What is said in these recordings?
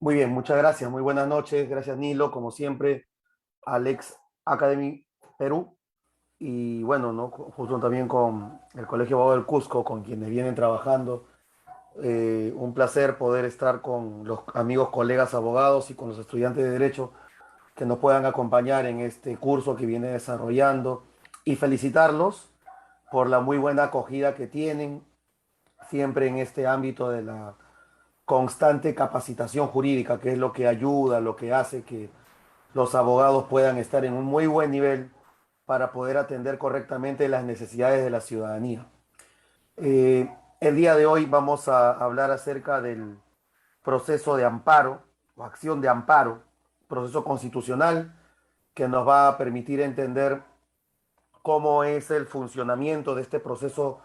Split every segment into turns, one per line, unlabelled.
Muy bien, muchas gracias. Muy buenas noches. Gracias, Nilo. Como siempre, Alex Academy Perú. Y bueno, ¿no? Justo también con el Colegio Abogado del Cusco, con quienes vienen trabajando. Un placer poder estar con los amigos, colegas abogados y con los estudiantes de Derecho que nos puedan acompañar en este curso que viene desarrollando. Y felicitarlos por la muy buena acogida que tienen siempre en este ámbito de la constante capacitación jurídica, que es lo que ayuda, lo que hace que los abogados puedan estar en un muy buen nivel para poder atender correctamente las necesidades de la ciudadanía. El día de hoy vamos a hablar acerca del proceso de amparo o acción de amparo, proceso constitucional que nos va a permitir entender cómo es el funcionamiento de este proceso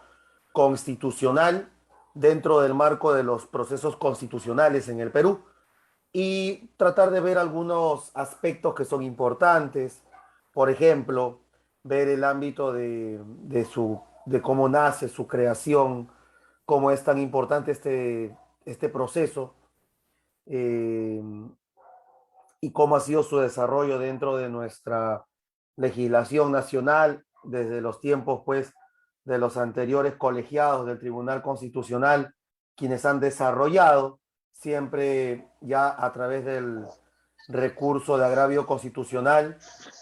constitucional dentro del marco de los procesos constitucionales en el Perú y tratar de ver algunos aspectos que son importantes. Por ejemplo, ver el ámbito de cómo nace su creación, cómo es tan importante este proceso eh, y cómo ha sido su desarrollo dentro de nuestra legislación nacional desde los tiempos, pues, de los anteriores colegiados del Tribunal Constitucional, quienes han desarrollado siempre ya a través del recurso de agravio constitucional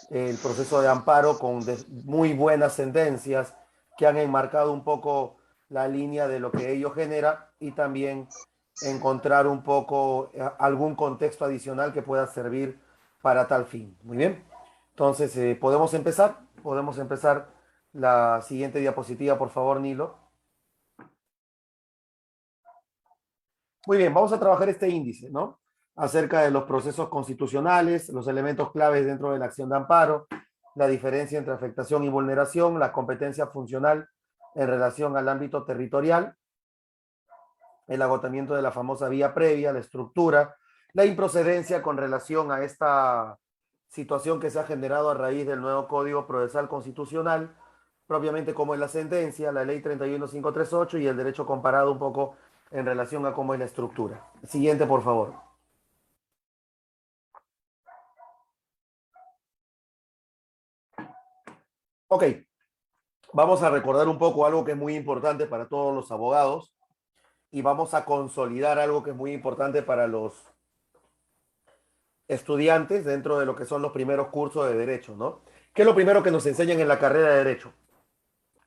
el proceso de amparo con muy buenas sentencias que han enmarcado un poco la línea de lo que ello genera y también encontrar un poco algún contexto adicional que pueda servir para tal fin. Muy bien. Entonces, podemos empezar la siguiente diapositiva, por favor, Nilo. Muy bien, vamos a trabajar este índice, ¿no? Acerca de los procesos constitucionales, los elementos claves dentro de la acción de amparo, la diferencia entre afectación y vulneración, la competencia funcional en relación al ámbito territorial, el agotamiento de la famosa vía previa, la estructura, la improcedencia con relación a esta situación que se ha generado a raíz del nuevo Código Procesal Constitucional, propiamente como es la sentencia, la ley 31538 y el derecho comparado un poco en relación a cómo es la estructura. Siguiente, por favor. Ok, vamos a recordar un poco algo que es muy importante para todos los abogados y vamos a consolidar algo que es muy importante para los estudiantes dentro de lo que son los primeros cursos de derecho, ¿no? ¿Qué es lo primero que nos enseñan en la carrera de derecho?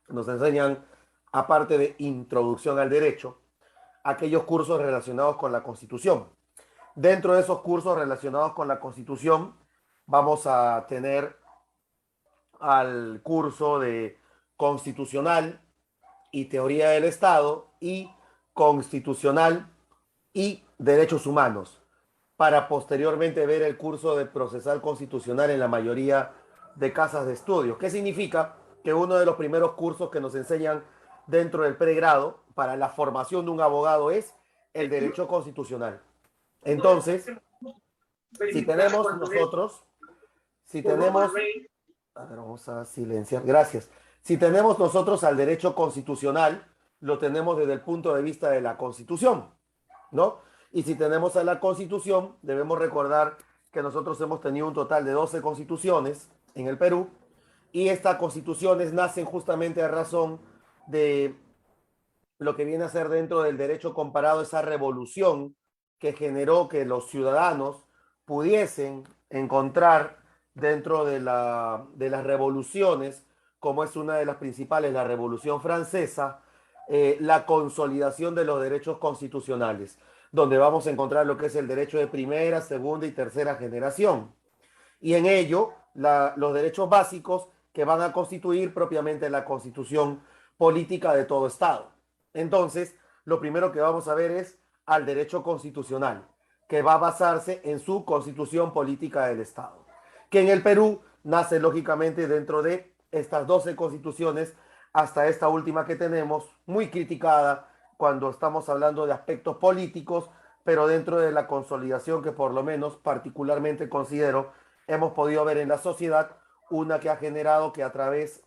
Nos enseñan, aparte de introducción al derecho, aquellos cursos relacionados con la Constitución. Dentro de esos cursos relacionados con la Constitución, vamos a tener al curso de constitucional y teoría del Estado y constitucional y derechos humanos, para posteriormente ver el curso de procesal constitucional en la mayoría de casas de estudios. ¿Qué significa? Que uno de los primeros cursos que nos enseñan dentro del pregrado para la formación de un abogado es el derecho constitucional. Entonces, si tenemos nosotros, si tenemos, a ver, vamos a silenciar, gracias. Si tenemos nosotros al derecho constitucional, lo tenemos desde el punto de vista de la Constitución, ¿no? Y si tenemos a la Constitución, debemos recordar que nosotros hemos tenido un total de 12 constituciones en el Perú y estas constituciones nacen justamente a razón de lo que viene a ser dentro del derecho comparado esa revolución que generó que los ciudadanos pudiesen encontrar dentro de las revoluciones, como es una de las principales, la Revolución Francesa, la consolidación de los derechos constitucionales, donde vamos a encontrar lo que es el derecho de primera, segunda y tercera generación. Y en ello, los derechos básicos que van a constituir propiamente la constitución política de todo Estado. Entonces, lo primero que vamos a ver es al derecho constitucional, que va a basarse en su constitución política del Estado, que en el Perú nace lógicamente dentro de estas 12 constituciones hasta esta última que tenemos, muy criticada cuando estamos hablando de aspectos políticos, pero dentro de la consolidación que por lo menos particularmente considero hemos podido ver en la sociedad, una que ha generado que a través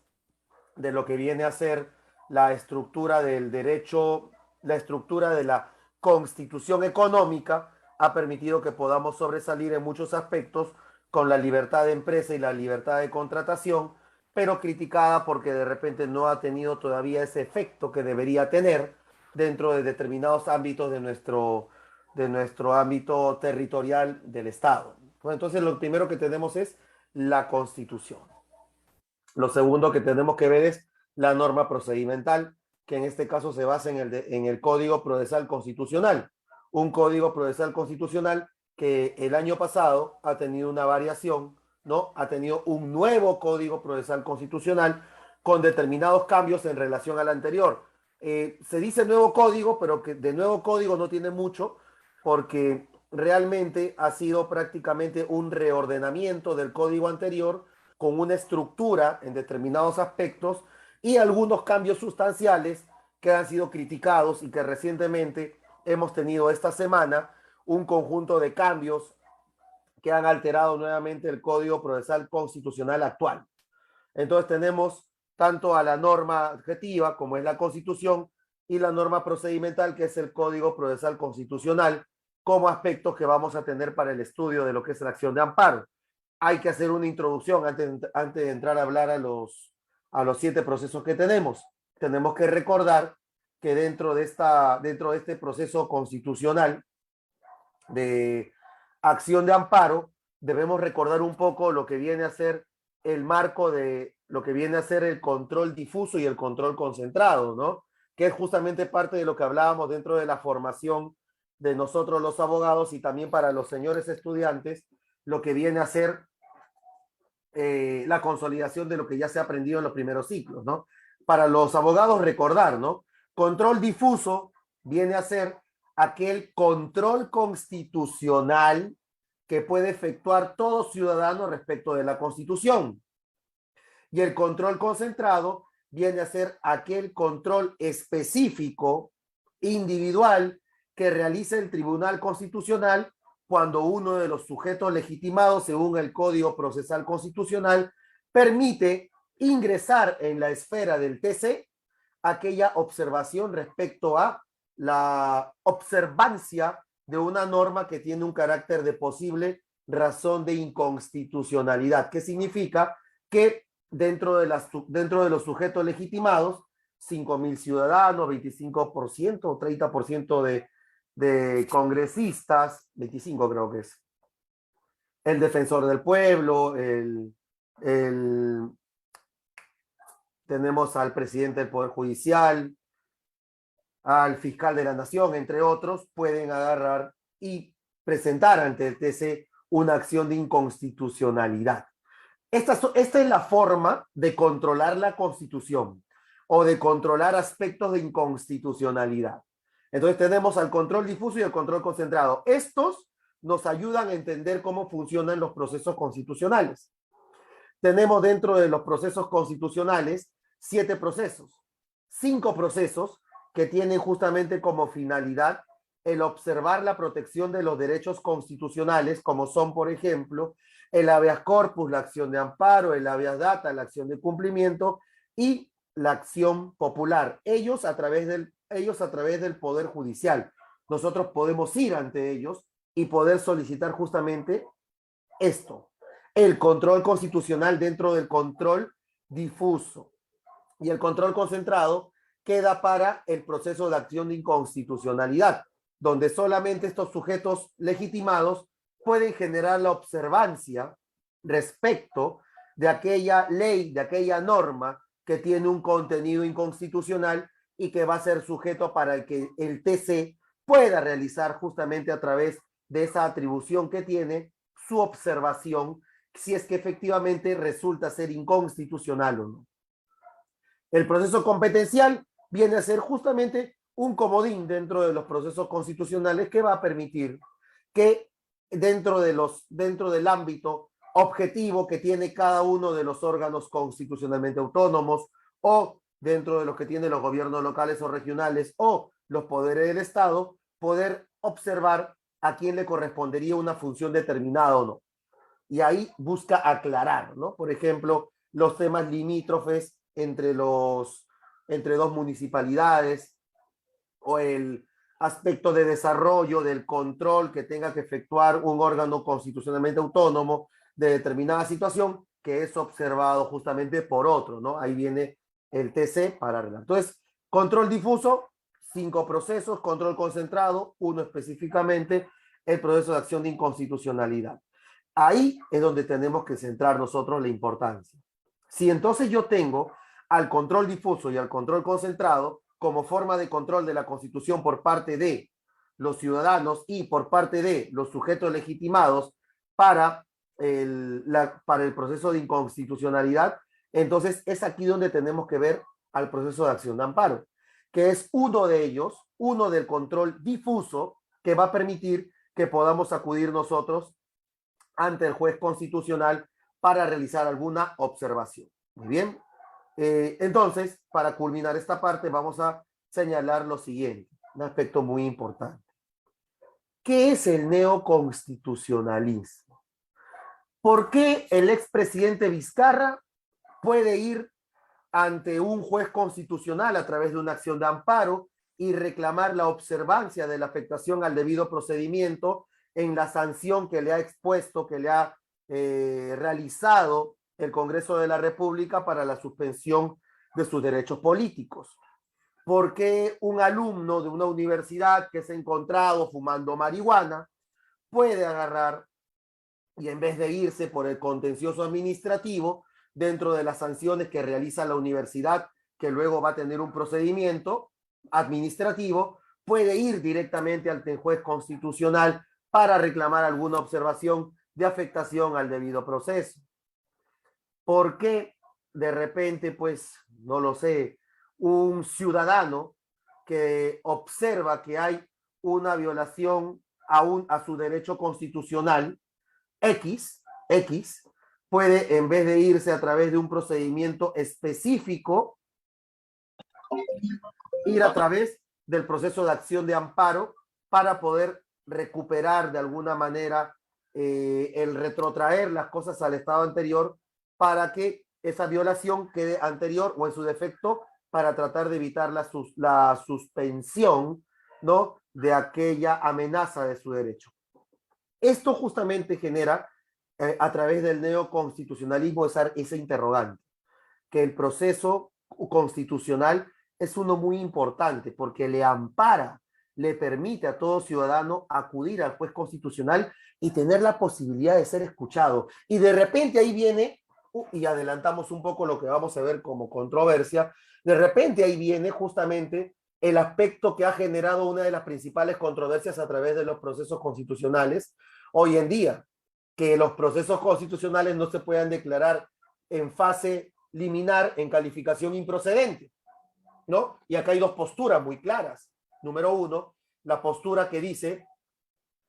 de lo que viene a ser la estructura del derecho, la estructura de la constitución económica, ha permitido que podamos sobresalir en muchos aspectos con la libertad de empresa y la libertad de contratación, pero criticada porque de repente no ha tenido todavía ese efecto que debería tener dentro de determinados ámbitos de nuestro ámbito territorial del Estado. Pues entonces lo primero que tenemos es la Constitución. Lo segundo que tenemos que ver es la norma procedimental, que en este caso se basa en el Código Procesal Constitucional. Un Código Procesal Constitucional que el año pasado ha tenido una variación, ¿no? Ha tenido un nuevo Código Procesal Constitucional con determinados cambios en relación al anterior. Se dice nuevo código, pero que de nuevo código no tiene mucho, porque realmente ha sido prácticamente un reordenamiento del código anterior con una estructura en determinados aspectos y algunos cambios sustanciales que han sido criticados y que recientemente hemos tenido esta semana un conjunto de cambios que han alterado nuevamente el Código Procesal Constitucional actual. Entonces tenemos tanto a la norma adjetiva, como es la Constitución, y la norma procedimental, que es el Código Procesal Constitucional, como aspectos que vamos a tener para el estudio de lo que es la acción de amparo. Hay que hacer una introducción antes de entrar a hablar a los 7 procesos que tenemos. Tenemos que recordar que dentro de este proceso constitucional de acción de amparo, debemos recordar un poco lo que viene a ser el marco de lo que viene a ser el control difuso y el control concentrado, ¿no? Que es justamente parte de lo que hablábamos dentro de la formación de nosotros los abogados y también para los señores estudiantes, lo que viene a ser la consolidación de lo que ya se ha aprendido en los primeros ciclos, ¿no? Para los abogados recordar, ¿no? Control difuso viene a ser aquel control constitucional que puede efectuar todo ciudadano respecto de la Constitución. Y el control concentrado viene a ser aquel control específico, individual, que realiza el Tribunal Constitucional cuando uno de los sujetos legitimados, según el Código Procesal Constitucional, permite ingresar en la esfera del TC aquella observación respecto a la observancia de una norma que tiene un carácter de posible razón de inconstitucionalidad. ¿Qué significa? Que dentro de los sujetos legitimados, 5,000 ciudadanos, 25% o 30% de congresistas, 25 creo que es, el defensor del pueblo, tenemos al presidente del Poder Judicial, al fiscal de la Nación, entre otros, pueden agarrar y presentar ante el TC una acción de inconstitucionalidad. Esta es la forma de controlar la Constitución o de controlar aspectos de inconstitucionalidad. Entonces tenemos al control difuso y el control concentrado. Estos nos ayudan a entender cómo funcionan los procesos constitucionales. Tenemos dentro de los procesos constitucionales 7 procesos, 5 procesos que tienen justamente como finalidad el observar la protección de los derechos constitucionales, como son, por ejemplo, el habeas corpus, la acción de amparo, el habeas data, la acción de cumplimiento y la acción popular. Ellos a través del Poder Judicial. Nosotros podemos ir ante ellos y poder solicitar justamente esto, el control constitucional dentro del control difuso. Y el control concentrado queda para el proceso de acción de inconstitucionalidad, donde solamente estos sujetos legitimados pueden generar la observancia respecto de aquella ley, de aquella norma que tiene un contenido inconstitucional y que va a ser sujeto para que el TC pueda realizar justamente a través de esa atribución que tiene su observación, si es que efectivamente resulta ser inconstitucional o no. El proceso competencial viene a ser justamente un comodín dentro de los procesos constitucionales que va a permitir que dentro del ámbito objetivo que tiene cada uno de los órganos constitucionalmente autónomos o dentro de los que tienen los gobiernos locales o regionales o los poderes del Estado, poder observar a quién le correspondería una función determinada o no. Y ahí busca aclarar, ¿no? Por ejemplo, los temas limítrofes entre dos municipalidades o el aspecto de desarrollo del control que tenga que efectuar un órgano constitucionalmente autónomo de determinada situación que es observado justamente por otro, ¿no? Ahí viene el TC para arreglar. Entonces, control difuso, 5 procesos, control concentrado, 1 específicamente, el proceso de acción de inconstitucionalidad. Ahí es donde tenemos que centrar nosotros la importancia. Si entonces yo tengo al control difuso y al control concentrado como forma de control de la Constitución por parte de los ciudadanos y por parte de los sujetos legitimados para para el proceso de inconstitucionalidad, entonces es aquí donde tenemos que ver al proceso de acción de amparo, que es uno de ellos, uno del control difuso que va a permitir que podamos acudir nosotros ante el juez constitucional para realizar alguna observación. Muy bien. Entonces, para culminar esta parte, vamos a señalar lo siguiente, un aspecto muy importante. ¿Qué es el neoconstitucionalismo? ¿Por qué el expresidente Vizcarra puede ir ante un juez constitucional a través de una acción de amparo y reclamar la observancia de la afectación al debido procedimiento en la sanción que le ha expuesto, que le ha realizado el Congreso de la República para la suspensión de sus derechos políticos? ¿Por qué un alumno de una universidad que se ha encontrado fumando marihuana puede agarrar y en vez de irse por el contencioso administrativo dentro de las sanciones que realiza la universidad, que luego va a tener un procedimiento administrativo, puede ir directamente ante el juez constitucional para reclamar alguna observación de afectación al debido proceso? ¿Por qué de repente, pues, no lo sé, un ciudadano que observa que hay una violación a su derecho constitucional, X, puede, en vez de irse a través de un procedimiento específico, ir a través del proceso de acción de amparo para poder recuperar de alguna manera el retrotraer las cosas al estado anterior para que esa violación quede anterior o en su defecto para tratar de evitar la suspensión, ¿no?, de aquella amenaza de su derecho. Esto justamente genera a través del neoconstitucionalismo esa interrogante, que el proceso constitucional es uno muy importante porque le ampara, le permite a todo ciudadano acudir al juez constitucional y tener la posibilidad de ser escuchado. Y de repente ahí viene, y adelantamos un poco lo que vamos a ver como controversia, de repente ahí viene justamente el aspecto que ha generado una de las principales controversias a través de los procesos constitucionales hoy en día, que los procesos constitucionales no se puedan declarar en fase liminar en calificación improcedente, ¿no? Y acá hay dos posturas muy claras. Número uno, la postura que dice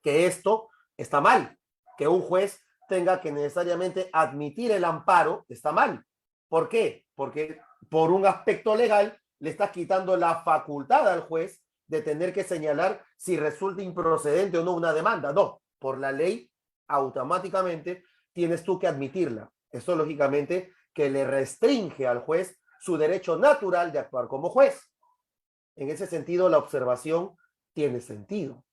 que esto está mal, que un juez tenga que necesariamente admitir el amparo, está mal. ¿Por qué? Porque por un aspecto legal le estás quitando la facultad al juez de tener que señalar si resulta improcedente o no una demanda. No, por la ley automáticamente tienes tú que admitirla. Eso lógicamente que le restringe al juez su derecho natural de actuar como juez. En ese sentido, la observación tiene sentido.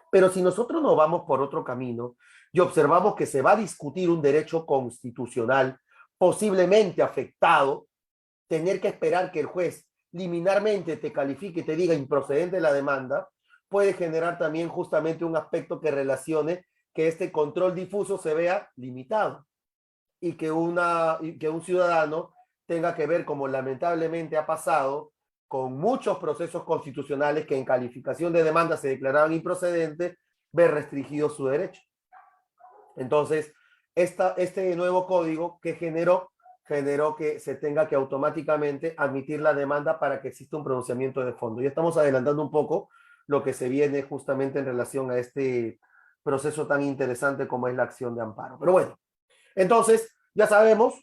Pero si nosotros nos vamos por otro camino y observamos que se va a discutir un derecho constitucional posiblemente afectado, tener que esperar que el juez liminarmente te califique y te diga improcedente la demanda, puede generar también justamente un aspecto que relacione que este control difuso se vea limitado y que un ciudadano tenga que ver, como lamentablemente ha pasado con muchos procesos constitucionales que en calificación de demanda se declaraban improcedentes, ver restringido su derecho. Entonces, este nuevo código que generó que se tenga que automáticamente admitir la demanda para que exista un pronunciamiento de fondo. Ya estamos adelantando un poco lo que se viene justamente en relación a este proceso tan interesante como es la acción de amparo. Pero bueno, entonces ya sabemos,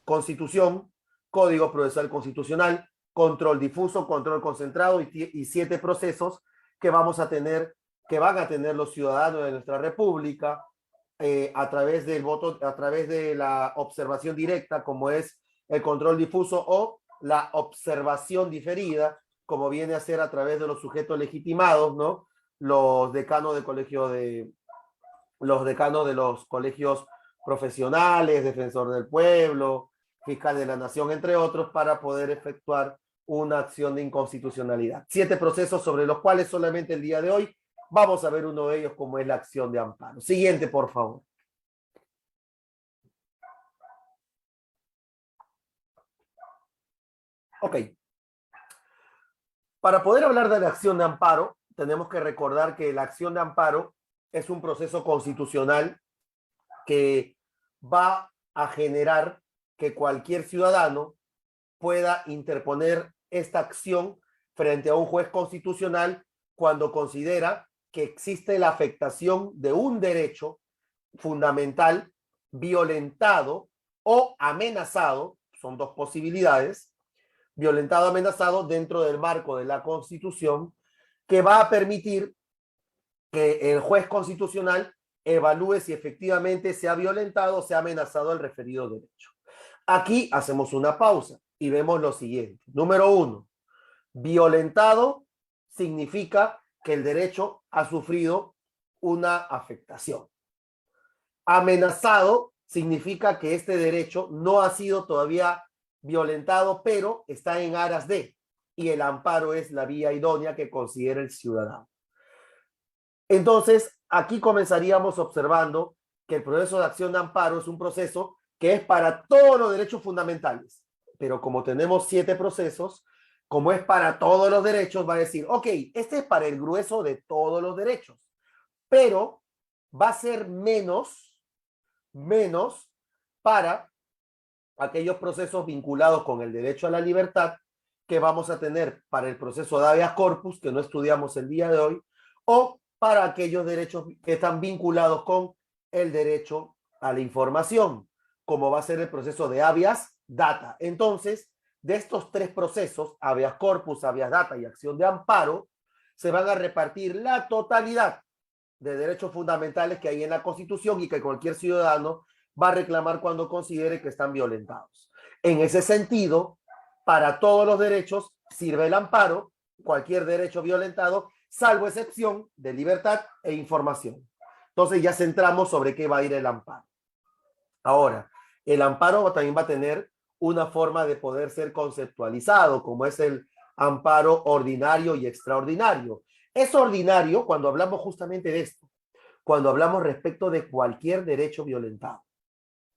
Constitución, Código Procesal Constitucional, control difuso, control concentrado y 7 procesos que vamos a tener, que van a tener los ciudadanos de nuestra república a través del voto, a través de la observación directa, como es el control difuso o la observación diferida, como viene a ser a través de los sujetos legitimados, ¿no? Los decanos los decanos de los colegios profesionales, defensor del pueblo, fiscal de la nación, entre otros, para poder efectuar una acción de inconstitucionalidad. 7 procesos sobre los cuales solamente el día de hoy vamos a ver uno de ellos, como es la acción de amparo. Siguiente, por favor. Ok. Para poder hablar de la acción de amparo, tenemos que recordar que la acción de amparo es un proceso constitucional que va a generar que cualquier ciudadano pueda interponer esta acción frente a un juez constitucional cuando considera que existe la afectación de un derecho fundamental violentado o amenazado, son 2 posibilidades, violentado o amenazado dentro del marco de la Constitución, que va a permitir que el juez constitucional evalúe si efectivamente se ha violentado o se ha amenazado el referido derecho. Aquí hacemos una pausa y vemos lo siguiente. Número 1, violentado significa que el derecho ha sufrido una afectación. Amenazado significa que este derecho no ha sido todavía violentado, pero está en aras de, y el amparo es la vía idónea que considera el ciudadano. Entonces, aquí comenzaríamos observando que el proceso de acción de amparo es un proceso que es para todos los derechos fundamentales, pero como tenemos 7 procesos, como es para todos los derechos, va a decir, ok, este es para el grueso de todos los derechos, pero va a ser menos para aquellos procesos vinculados con el derecho a la libertad que vamos a tener para el proceso de habeas corpus, que no estudiamos el día de hoy, o para aquellos derechos que están vinculados con el derecho a la información, como va a ser el proceso de habeas data. Entonces, de estos 3 procesos, habeas corpus, habeas data y acción de amparo, se van a repartir la totalidad de derechos fundamentales que hay en la Constitución y que cualquier ciudadano va a reclamar cuando considere que están violentados. En ese sentido, para todos los derechos sirve el amparo, cualquier derecho violentado, salvo excepción de libertad e información. Entonces ya centramos sobre qué va a ir el amparo. Ahora, el amparo también va a tener una forma de poder ser conceptualizado, como es el amparo ordinario y extraordinario. Es ordinario cuando hablamos justamente de esto, cuando hablamos respecto de cualquier derecho violentado.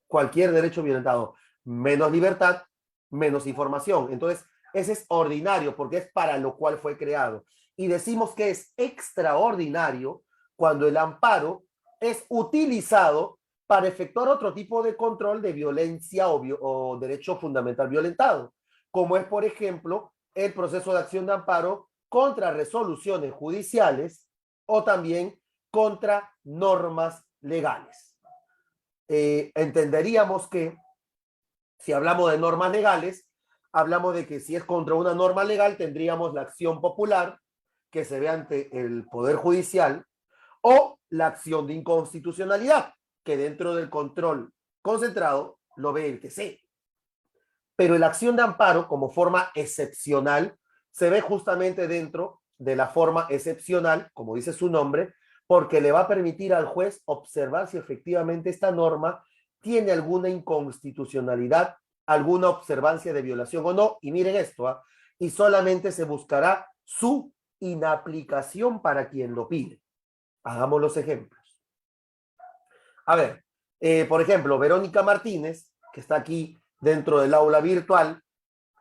Cualquier derecho violentado, menos libertad, menos información. Entonces, ese es ordinario porque es para lo cual fue creado. Y decimos que es extraordinario cuando el amparo es utilizado para efectuar otro tipo de control de violencia o derecho fundamental violentado, como es, por ejemplo, el proceso de acción de amparo contra resoluciones judiciales o también contra normas legales. Entenderíamos que si hablamos de normas legales, hablamos de que si es contra una norma legal, tendríamos la acción popular que se ve ante el Poder Judicial o la acción de inconstitucionalidad, que dentro del control concentrado lo ve el TC. Pero la acción de amparo como forma excepcional se ve justamente dentro de la forma excepcional, como dice su nombre, porque le va a permitir al juez observar si efectivamente esta norma tiene alguna inconstitucionalidad, alguna observancia de violación o no. Y miren esto, y solamente se buscará su inaplicación para quien lo pide. Hagamos los ejemplos. A ver, por ejemplo, Verónica Martínez, que está aquí dentro del aula virtual,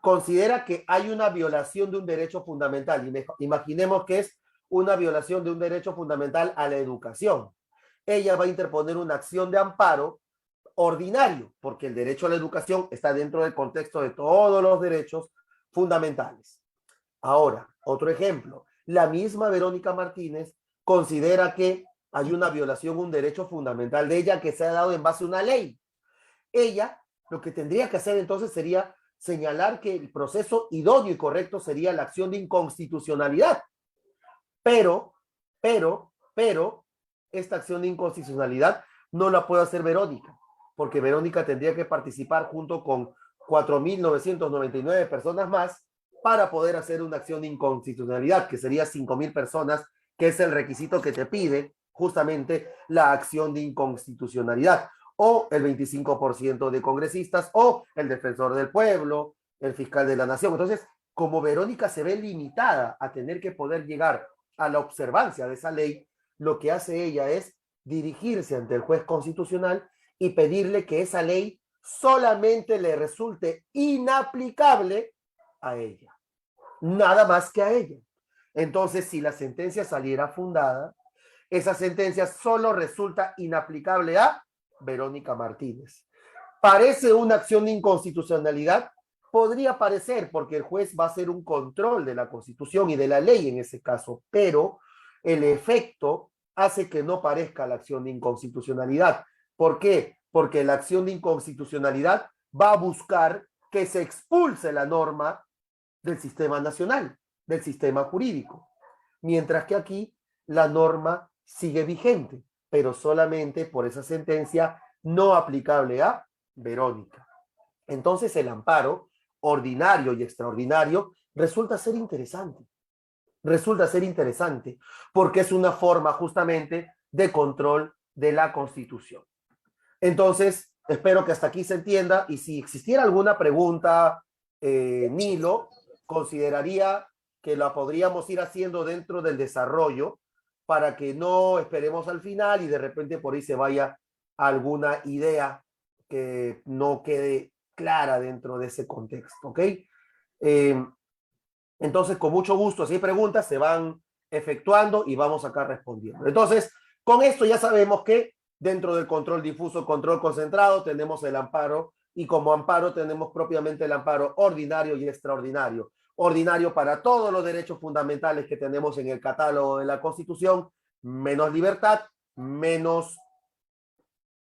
considera que hay una violación de un derecho fundamental. Imaginemos que es una violación de un derecho fundamental a la educación. Ella va a interponer una acción de amparo ordinario, porque el derecho a la educación está dentro del contexto de todos los derechos fundamentales. Ahora, otro ejemplo. La misma Verónica Martínez considera que hay una violación, un derecho fundamental de ella que se ha dado en base a una ley. Ella lo que tendría que hacer entonces sería señalar que el proceso idóneo y correcto sería la acción de inconstitucionalidad. Pero, esta acción de inconstitucionalidad no la puede hacer Verónica, porque Verónica tendría que participar junto con 4.999 personas más para poder hacer una acción de inconstitucionalidad, que sería 5.000 personas, que es el requisito que te pide justamente la acción de inconstitucionalidad, o el 25% de congresistas, o el defensor del pueblo, el fiscal de la nación. Entonces, como Verónica se ve limitada a tener que poder llegar a la observancia de esa ley, lo que hace ella es dirigirse ante el juez constitucional y pedirle que esa ley solamente le resulte inaplicable a ella, nada más que a ella. Entonces, si la sentencia saliera fundada, esa sentencia solo resulta inaplicable a Verónica Martínez. ¿Parece una acción de inconstitucionalidad? Podría parecer, porque el juez va a hacer un control de la Constitución y de la ley en ese caso, pero el efecto hace que no parezca la acción de inconstitucionalidad. ¿Por qué? Porque la acción de inconstitucionalidad va a buscar que se expulse la norma del sistema nacional, del sistema jurídico, mientras que aquí la norma sigue vigente, pero solamente por esa sentencia no aplicable a Verónica. Entonces el amparo ordinario y extraordinario resulta ser interesante. Resulta ser interesante porque es una forma justamente de control de la Constitución. Entonces, espero que hasta aquí se entienda y si existiera alguna pregunta, Nilo, consideraría que la podríamos ir haciendo dentro del desarrollo para que no esperemos al final y de repente por ahí se vaya alguna idea que no quede clara dentro de ese contexto, ¿ok? Entonces, con mucho gusto, si hay preguntas, se van efectuando y vamos acá respondiendo. Entonces, con esto ya sabemos que dentro del control difuso, control concentrado, tenemos el amparo y como amparo tenemos propiamente el amparo ordinario y extraordinario. Ordinario para todos los derechos fundamentales que tenemos en el catálogo de la Constitución, menos libertad, menos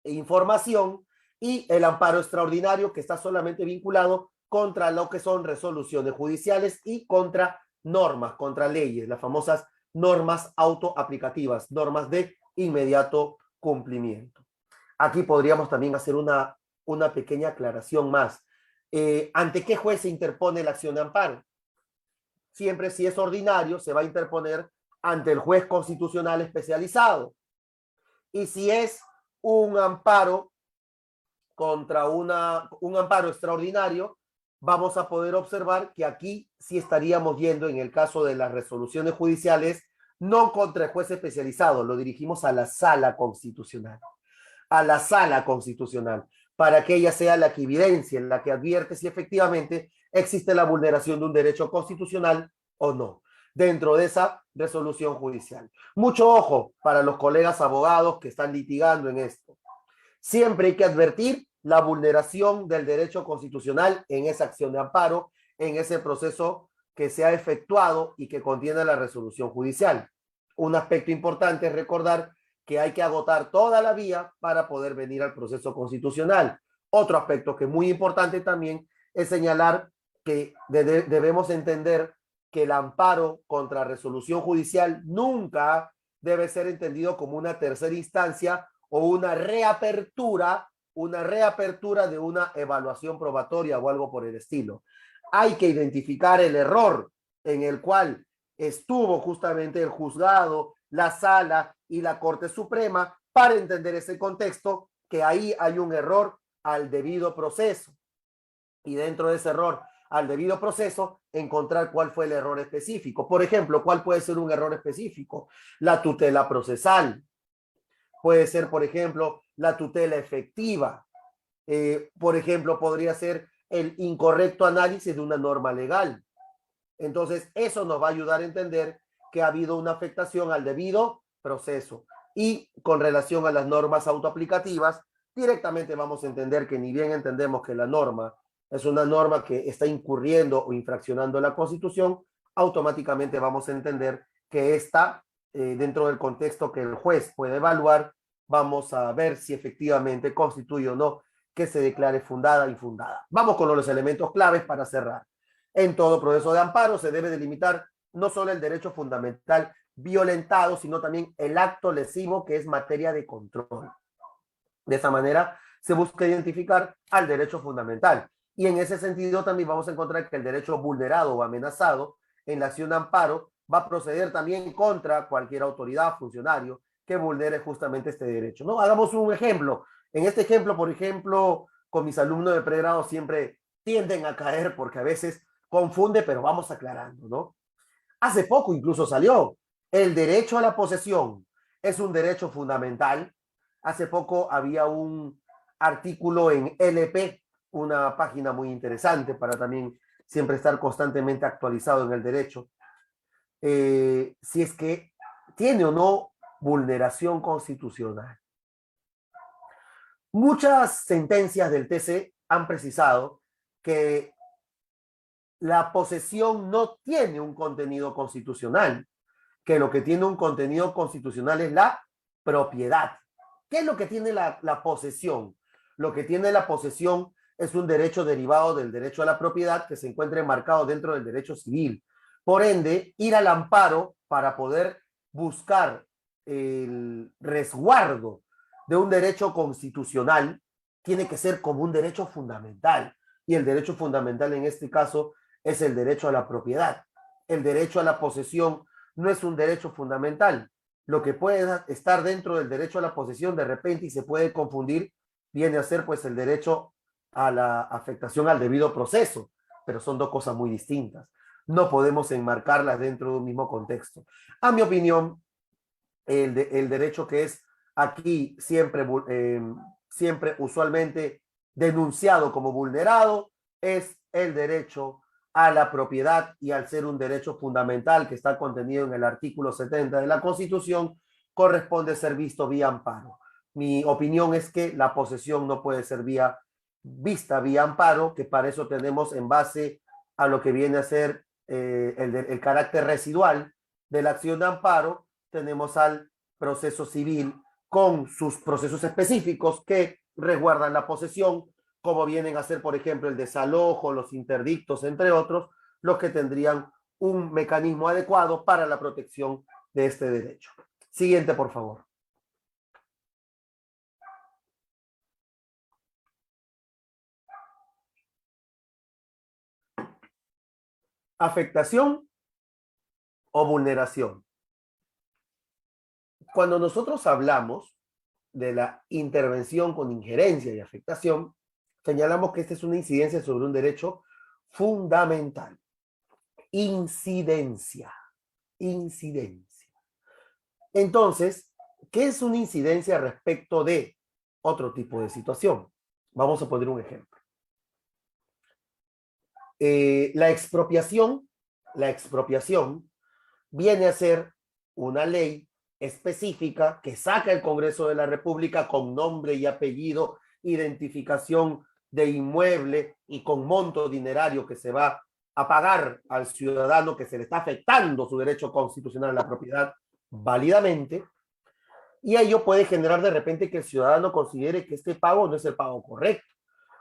información, y el amparo extraordinario que está solamente vinculado contra lo que son resoluciones judiciales y contra normas, contra leyes, las famosas normas autoaplicativas, normas de inmediato cumplimiento. Aquí podríamos también hacer una pequeña aclaración más. ¿Ante qué juez se interpone la acción de amparo? Siempre, si es ordinario, se va a interponer ante el juez constitucional especializado. Y si es un amparo contra un amparo extraordinario, vamos a poder observar que aquí sí estaríamos yendo, en el caso de las resoluciones judiciales, no contra el juez especializado, lo dirigimos a la sala constitucional. A la sala constitucional, para que ella sea la que evidencie, la que advierte si efectivamente existe la vulneración de un derecho constitucional o no, dentro de esa resolución judicial. Mucho ojo para los colegas abogados que están litigando en esto. Siempre hay que advertir la vulneración del derecho constitucional en esa acción de amparo, en ese proceso que se ha efectuado y que contiene la resolución judicial. Un aspecto importante es recordar que hay que agotar toda la vía para poder venir al proceso constitucional. Otro aspecto que es muy importante también es señalar que debemos entender que el amparo contra resolución judicial nunca debe ser entendido como una tercera instancia o una reapertura de una evaluación probatoria o algo por el estilo. Hay que identificar el error en el cual estuvo justamente el juzgado, la sala y la Corte Suprema para entender ese contexto, que ahí hay un error al debido proceso. Y dentro de ese error al debido proceso, encontrar cuál fue el error específico. Por ejemplo, ¿cuál puede ser un error específico? La tutela procesal. Puede ser, por ejemplo, la tutela efectiva. Por ejemplo, podría ser el incorrecto análisis de una norma legal. Entonces, eso nos va a ayudar a entender que ha habido una afectación al debido proceso. Y con relación a las normas autoaplicativas, directamente vamos a entender que ni bien entendemos que la norma es una norma que está incurriendo o infraccionando la Constitución, automáticamente vamos a entender que está dentro del contexto que el juez puede evaluar, vamos a ver si efectivamente constituye o no que se declare fundada o infundada. Vamos con los elementos claves para cerrar. En todo proceso de amparo se debe delimitar no solo el derecho fundamental violentado, sino también el acto lesivo que es materia de control. De esa manera se busca identificar al derecho fundamental. Y en ese sentido también vamos a encontrar que el derecho vulnerado o amenazado en la acción de amparo va a proceder también contra cualquier autoridad, funcionario que vulnere justamente este derecho, ¿no? Hagamos un ejemplo. En este ejemplo, por ejemplo, con mis alumnos de pregrado siempre tienden a caer porque a veces confunde, pero vamos aclarando, ¿no? Hace poco incluso salió el derecho a la posesión. Es un derecho fundamental. Hace poco había un artículo en LP, una página muy interesante para también siempre estar constantemente actualizado en el derecho. Si es que tiene o no vulneración constitucional. Muchas sentencias del TC han precisado que la posesión no tiene un contenido constitucional, que lo que tiene un contenido constitucional es la propiedad. ¿Qué es lo que tiene la posesión? Lo que tiene la posesión es un derecho derivado del derecho a la propiedad que se encuentra enmarcado dentro del derecho civil. Por ende, ir al amparo para poder buscar el resguardo de un derecho constitucional tiene que ser como un derecho fundamental. Y el derecho fundamental en este caso es el derecho a la propiedad. El derecho a la posesión no es un derecho fundamental. Lo que puede estar dentro del derecho a la posesión de repente y se puede confundir, viene a ser pues el derecho a la afectación al debido proceso, pero son dos cosas muy distintas. No podemos enmarcarlas dentro de un mismo contexto. A mi opinión, el derecho que es aquí siempre usualmente denunciado como vulnerado es el derecho a la propiedad y al ser un derecho fundamental que está contenido en el artículo 70 de la Constitución, corresponde ser visto vía amparo. Mi opinión es que la posesión no puede ser vista vía amparo, que para eso tenemos en base a lo que viene a ser el carácter residual de la acción de amparo, tenemos al proceso civil con sus procesos específicos que resguardan la posesión, como vienen a ser, por ejemplo, el desalojo, los interdictos, entre otros, los que tendrían un mecanismo adecuado para la protección de este derecho. Siguiente, por favor. Afectación o vulneración. Cuando nosotros hablamos de la intervención con injerencia y afectación, señalamos que esta es una incidencia sobre un derecho fundamental. Incidencia. Incidencia. Entonces, ¿qué es una incidencia respecto de otro tipo de situación? Vamos a poner un ejemplo. La expropiación viene a ser una ley específica que saca el Congreso de la República con nombre y apellido, identificación de inmueble y con monto dinerario que se va a pagar al ciudadano que se le está afectando su derecho constitucional a la propiedad válidamente, y ello puede generar de repente que el ciudadano considere que este pago no es el pago correcto.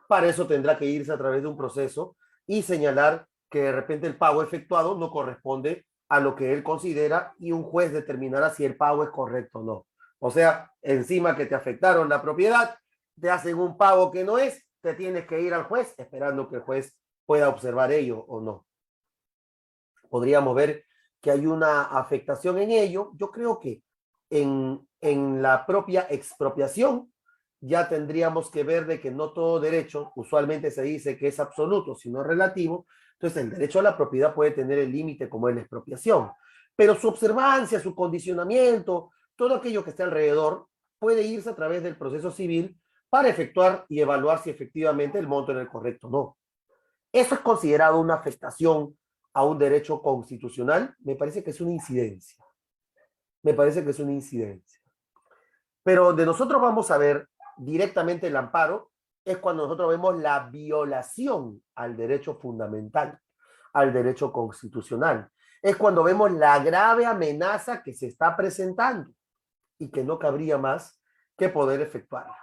Para eso tendrá que irse a través de un proceso y señalar que de repente el pago efectuado no corresponde a lo que él considera y un juez determinará si el pago es correcto o no. O sea, encima que te afectaron la propiedad, te hacen un pago que no es, te tienes que ir al juez esperando que el juez pueda observar ello o no. Podríamos ver que hay una afectación en ello. Yo creo que en la propia expropiación ya tendríamos que ver de que no todo derecho, usualmente se dice que es absoluto, sino relativo. Entonces el derecho a la propiedad puede tener el límite como es la expropiación, pero su observancia, su condicionamiento, todo aquello que esté alrededor puede irse a través del proceso civil para efectuar y evaluar si efectivamente el monto era el correcto o no. Eso es considerado una afectación a un derecho constitucional. Me parece que es una incidencia. Me parece que es una incidencia. Pero donde nosotros vamos a ver directamente el amparo es cuando nosotros vemos la violación al derecho fundamental, al derecho constitucional. Es cuando vemos la grave amenaza que se está presentando y que no cabría más que poder efectuarla.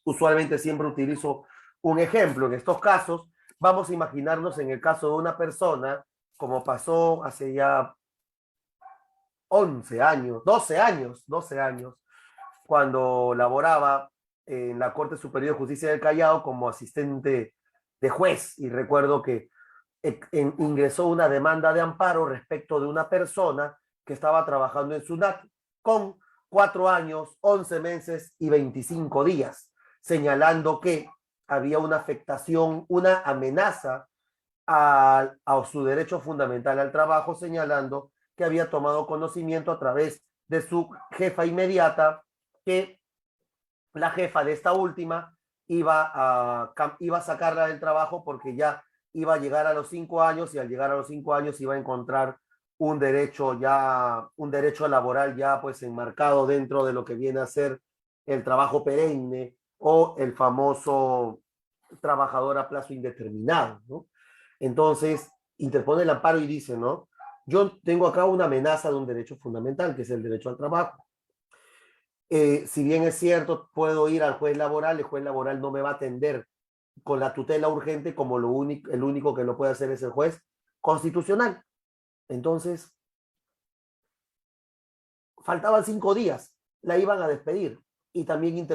Usualmente siempre utilizo un ejemplo. En estos casos, vamos a imaginarnos en el caso de una persona, como pasó hace ya 11 años, 12 años, cuando laboraba en la Corte Superior de Justicia del Callao como asistente de juez. Y recuerdo que ingresó una demanda de amparo respecto de una persona que estaba trabajando en SUNAT con 4 años, 11 meses y 25 días, señalando que había una afectación, una amenaza a su derecho fundamental al trabajo, señalando que había tomado conocimiento a través de su jefa inmediata, que la jefa de esta última iba a sacarla del trabajo porque ya iba a llegar a los 5 años y al llegar a los 5 años iba a encontrar un derecho laboral ya pues enmarcado dentro de lo que viene a ser el trabajo perenne o el famoso trabajador a plazo indeterminado, ¿no? Entonces, interpone el amparo y dice, ¿no? Yo tengo acá una amenaza de un derecho fundamental, que es el derecho al trabajo. Si bien es cierto, puedo ir al juez laboral, el juez laboral no me va a atender con la tutela urgente como el único que lo puede hacer es el juez constitucional. Entonces, faltaban 5 días, la iban a despedir y también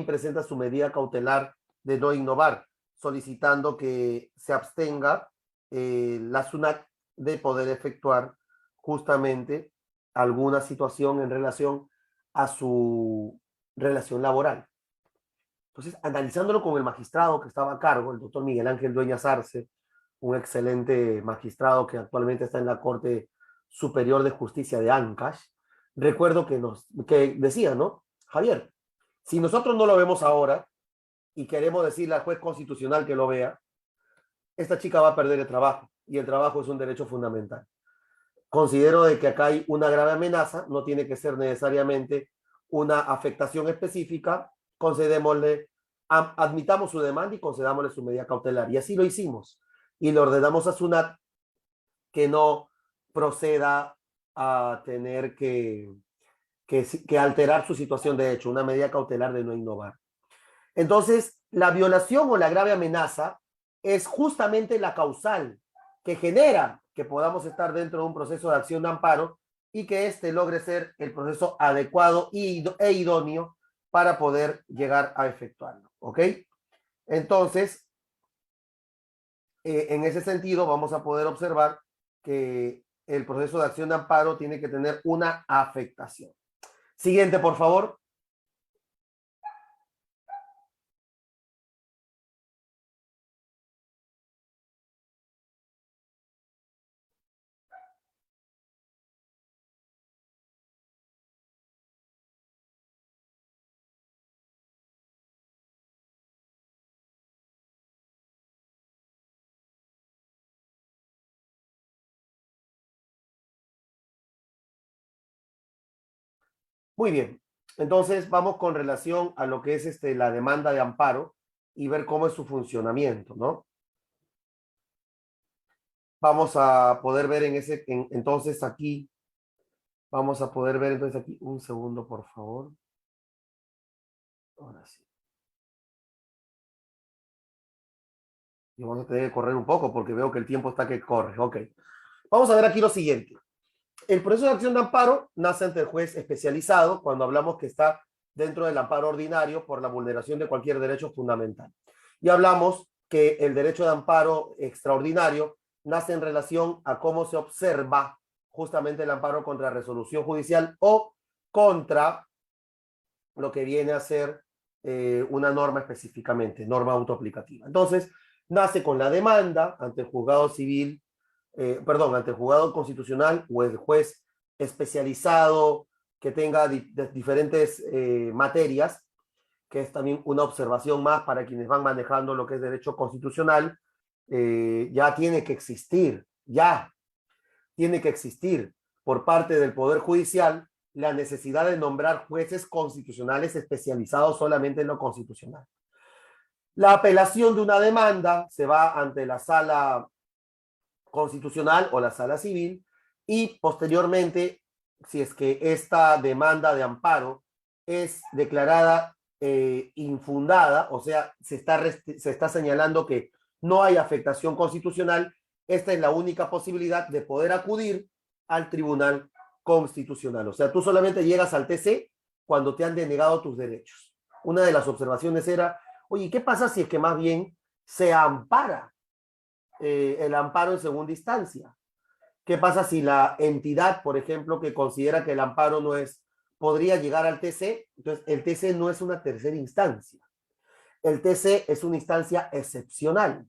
presenta su medida cautelar de no innovar, solicitando que se abstenga la SUNAT de poder efectuar justamente alguna situación en relación a su relación laboral. Entonces, analizándolo con el magistrado que estaba a cargo, el doctor Miguel Ángel Dueñas Arce, un excelente magistrado que actualmente está en la Corte Superior de Justicia de Ancash, recuerdo que decía, ¿no? Javier, si nosotros no lo vemos ahora y queremos decirle al juez constitucional que lo vea, esta chica va a perder el trabajo y el trabajo es un derecho fundamental. Considero de que acá hay una grave amenaza, no tiene que ser necesariamente una afectación específica, admitamos su demanda y concedámosle su medida cautelar. Y así lo hicimos. Y le ordenamos a SUNAT que no proceda a tener que alterar su situación de hecho, una medida cautelar de no innovar. Entonces, la violación o la grave amenaza es justamente la causal que genera que podamos estar dentro de un proceso de acción de amparo y que éste logre ser el proceso adecuado e idóneo para poder llegar a efectuarlo. ¿Ok? Entonces, en ese sentido, vamos a poder observar que el proceso de acción de amparo tiene que tener una afectación. Siguiente, por favor. Muy bien. Entonces, vamos con relación a lo que es la demanda de amparo y ver cómo es su funcionamiento, ¿no? Vamos a poder ver entonces aquí, vamos a poder ver entonces aquí, un segundo, por favor. Ahora sí. Y vamos a tener que correr un poco porque veo que el tiempo está que corre. Ok. Vamos a ver aquí lo siguiente. El proceso de acción de amparo nace ante el juez especializado cuando hablamos que está dentro del amparo ordinario por la vulneración de cualquier derecho fundamental. Y hablamos que el derecho de amparo extraordinario nace en relación a cómo se observa justamente el amparo contra resolución judicial o contra lo que viene a ser una norma específicamente, norma autoaplicativa. Entonces, nace con la demanda ante el juzgado civil, ante el juzgado constitucional o el juez especializado que tenga diferentes materias, que es también una observación más para quienes van manejando lo que es derecho constitucional, ya tiene que existir por parte del Poder Judicial la necesidad de nombrar jueces constitucionales especializados solamente en lo constitucional. La apelación de una demanda se va ante la sala constitucional o la sala civil y posteriormente, si es que esta demanda de amparo es declarada infundada, o sea, se está señalando que no hay afectación constitucional, esta es la única posibilidad de poder acudir al Tribunal Constitucional. O sea, tú solamente llegas al TC cuando te han denegado tus derechos. Una de las observaciones era, oye, ¿qué pasa si es que más bien se ampara el amparo en segunda instancia. ¿Qué pasa si la entidad, por ejemplo, que considera que el amparo no es, podría llegar al TC? Entonces, el TC no es una tercera instancia. El TC es una instancia excepcional.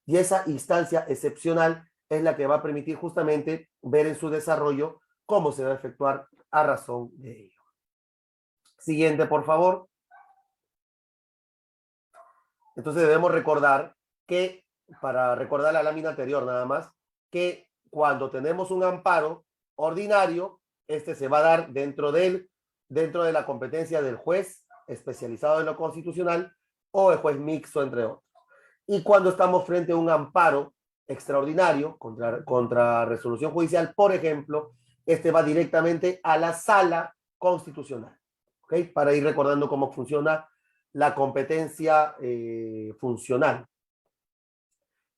Y esa instancia excepcional es la que va a permitir justamente ver en su desarrollo cómo se va a efectuar a razón de ello. Siguiente, por favor. Entonces debemos recordar que, para recordar la lámina anterior nada más, que cuando tenemos un amparo ordinario, este se va a dar dentro de la competencia del juez especializado en lo constitucional o el juez mixto, entre otros. Y cuando estamos frente a un amparo extraordinario contra resolución judicial, por ejemplo, este va directamente a la sala constitucional, ¿ok? Para ir recordando cómo funciona la competencia funcional.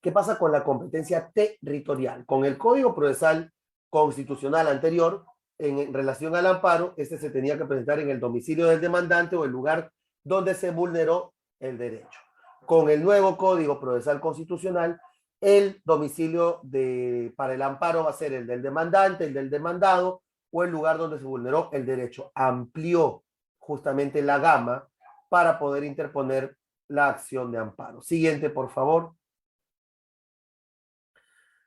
¿Qué pasa con la competencia territorial? Con el Código Procesal Constitucional anterior, en relación al amparo, este se tenía que presentar en el domicilio del demandante o el lugar donde se vulneró el derecho. Con el nuevo Código Procesal Constitucional, el domicilio para el amparo va a ser el del demandante, el del demandado o el lugar donde se vulneró el derecho. Amplió justamente la gama para poder interponer la acción de amparo. Siguiente, por favor.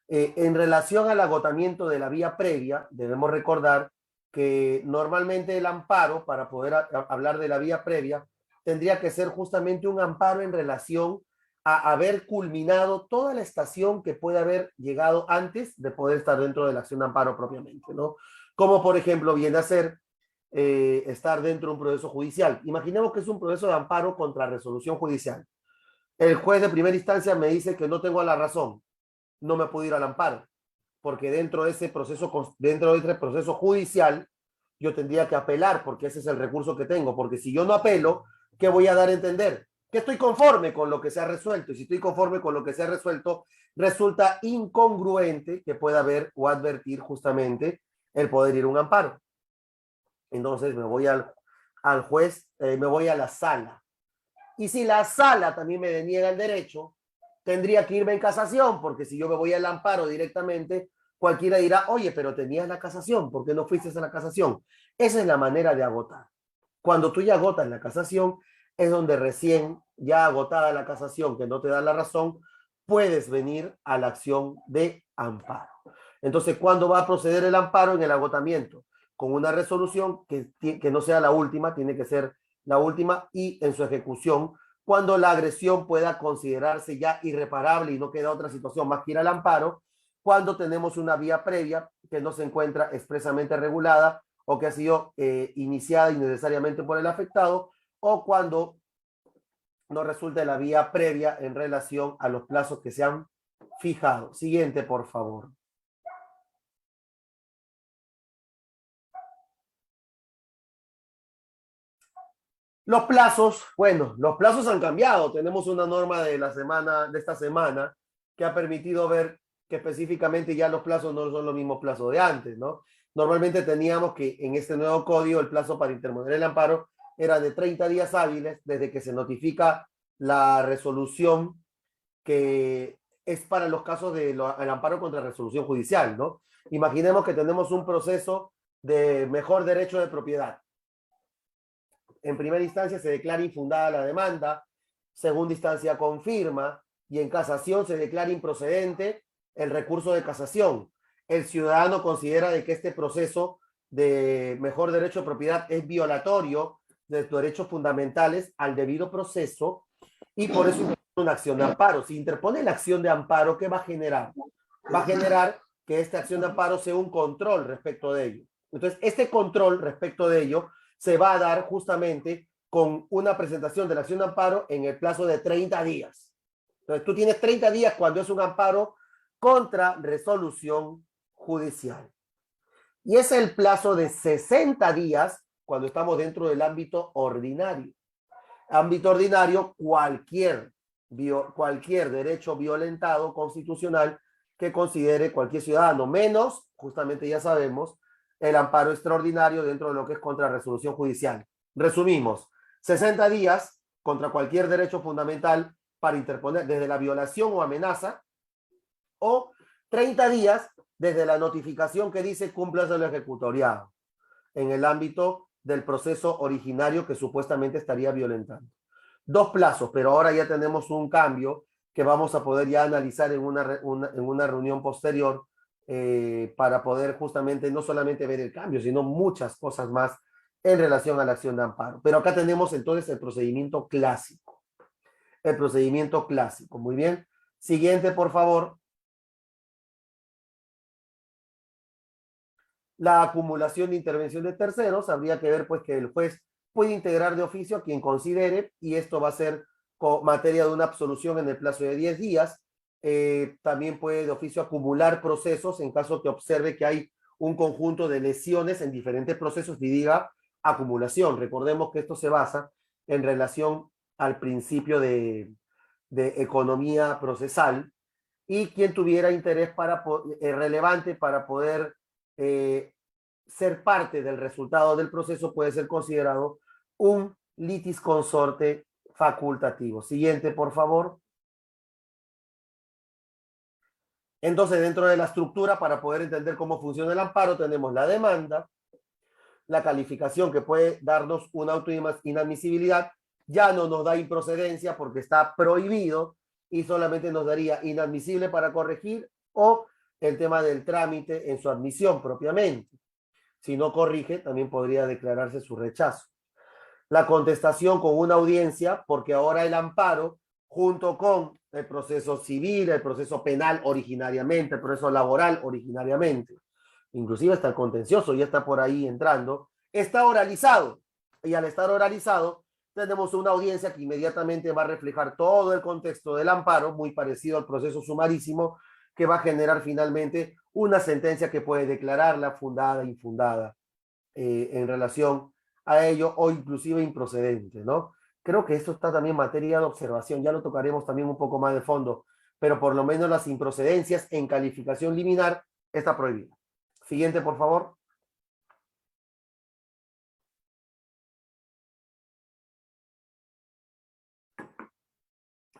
En relación al agotamiento de la vía previa, debemos recordar que normalmente el amparo, para poder hablar de la vía previa, tendría que ser justamente un amparo en relación a haber culminado toda la estación que puede haber llegado antes de poder estar dentro de la acción de amparo propiamente, ¿no? Como por ejemplo viene a ser estar dentro de un proceso judicial. Imaginemos que es un proceso de amparo contra resolución judicial. El juez de primera instancia me dice que no tengo la razón, no me puedo ir al amparo, porque dentro de ese proceso judicial, yo tendría que apelar, porque ese es el recurso que tengo, porque si yo no apelo, ¿qué voy a dar a entender? Que estoy conforme con lo que se ha resuelto, y si estoy conforme con lo que se ha resuelto, resulta incongruente que pueda haber o advertir justamente el poder ir a un amparo. Entonces me voy al juez, me voy a la sala. Y si la sala también me deniega el derecho, tendría que irme en casación, porque si yo me voy al amparo directamente, cualquiera dirá, oye, pero tenías la casación, ¿por qué no fuiste a la casación? Esa es la manera de agotar. Cuando tú ya agotas la casación, es donde recién, ya agotada la casación, que no te da la razón, puedes venir a la acción de amparo. Entonces, ¿cuándo va a proceder el amparo? En el agotamiento, con una resolución que no sea la última, tiene que ser la última, y en su ejecución, cuando la agresión pueda considerarse ya irreparable y no queda otra situación más que ir al amparo, cuando tenemos una vía previa que no se encuentra expresamente regulada o que ha sido iniciada innecesariamente por el afectado, o cuando no resulta la vía previa en relación a los plazos que se han fijado. Siguiente, por favor. Los plazos, bueno, los plazos han cambiado. Tenemos una norma de esta semana, que ha permitido ver que específicamente ya los plazos no son los mismos plazos de antes, ¿no? Normalmente teníamos que en este nuevo código el plazo para interponer el amparo era de 30 días hábiles desde que se notifica la resolución, que es para los casos del amparo contra resolución judicial, ¿no? Imaginemos que tenemos un proceso de mejor derecho de propiedad. En primera instancia se declara infundada la demanda, segunda instancia confirma, y en casación se declara improcedente el recurso de casación. El ciudadano considera de que este proceso de mejor derecho de propiedad es violatorio de los derechos fundamentales al debido proceso, y por eso interpone una acción de amparo. Si interpone la acción de amparo, ¿qué va a generar? Va a generar que esta acción de amparo sea un control respecto de ello. Entonces, este control respecto de ello se va a dar justamente con una presentación de la acción de amparo en el plazo de 30 días. Entonces, tú tienes 30 días cuando es un amparo contra resolución judicial. Y es el plazo de 60 días cuando estamos dentro del ámbito ordinario. Ámbito ordinario, cualquier derecho violentado constitucional que considere cualquier ciudadano, menos, justamente ya sabemos, el amparo extraordinario dentro de lo que es contra resolución judicial. Resumimos, 60 días contra cualquier derecho fundamental para interponer desde la violación o amenaza, o 30 días desde la notificación que dice cúmplase el ejecutoriado en el ámbito del proceso originario que supuestamente estaría violentando. Dos plazos, pero ahora ya tenemos un cambio que vamos a poder ya analizar en una reunión posterior para poder justamente no solamente ver el cambio, sino muchas cosas más en relación a la acción de amparo. Pero acá tenemos entonces el procedimiento clásico. El procedimiento clásico. Muy bien. Siguiente, por favor. La acumulación de intervención de terceros, habría que ver pues que el juez puede integrar de oficio a quien considere, y esto va a ser materia de una absolución en el plazo de 10 días. También puede de oficio acumular procesos en caso que observe que hay un conjunto de lesiones en diferentes procesos y diga acumulación. Recordemos que esto se basa en relación al principio de economía procesal, y quien tuviera interés relevante para poder ser parte del resultado del proceso puede ser considerado un litis consorte facultativo. Siguiente, por favor. Entonces, dentro de la estructura, para poder entender cómo funciona el amparo, tenemos la demanda, la calificación que puede darnos una autoinadmisibilidad, ya no nos da improcedencia porque está prohibido y solamente nos daría inadmisible para corregir o el tema del trámite en su admisión propiamente. Si no corrige, también podría declararse su rechazo. La contestación con una audiencia, porque ahora el amparo, junto con el proceso civil, el proceso penal originariamente, el proceso laboral originariamente, inclusive hasta el contencioso ya está por ahí entrando, está oralizado. Y al estar oralizado, tenemos una audiencia que inmediatamente va a reflejar todo el contexto del amparo, muy parecido al proceso sumarísimo, que va a generar finalmente una sentencia que puede declararla fundada, infundada, en relación a ello, o inclusive improcedente, ¿no? Creo que esto está también en materia de observación, ya lo tocaremos también un poco más de fondo, pero por lo menos las improcedencias en calificación liminar está prohibida. Siguiente, por favor.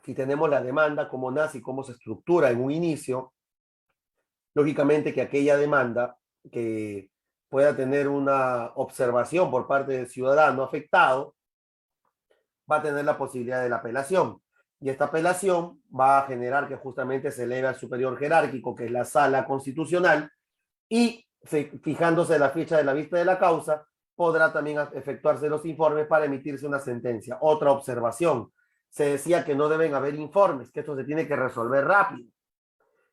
Si tenemos la demanda, cómo nace y cómo se estructura en un inicio, lógicamente que aquella demanda que pueda tener una observación por parte del ciudadano afectado va a tener la posibilidad de la apelación. Y esta apelación va a generar que justamente se eleve al superior jerárquico, que es la sala constitucional, y fijándose la fecha de la vista de la causa, podrá también efectuarse los informes para emitirse una sentencia. Otra observación, se decía que no deben haber informes, que esto se tiene que resolver rápido.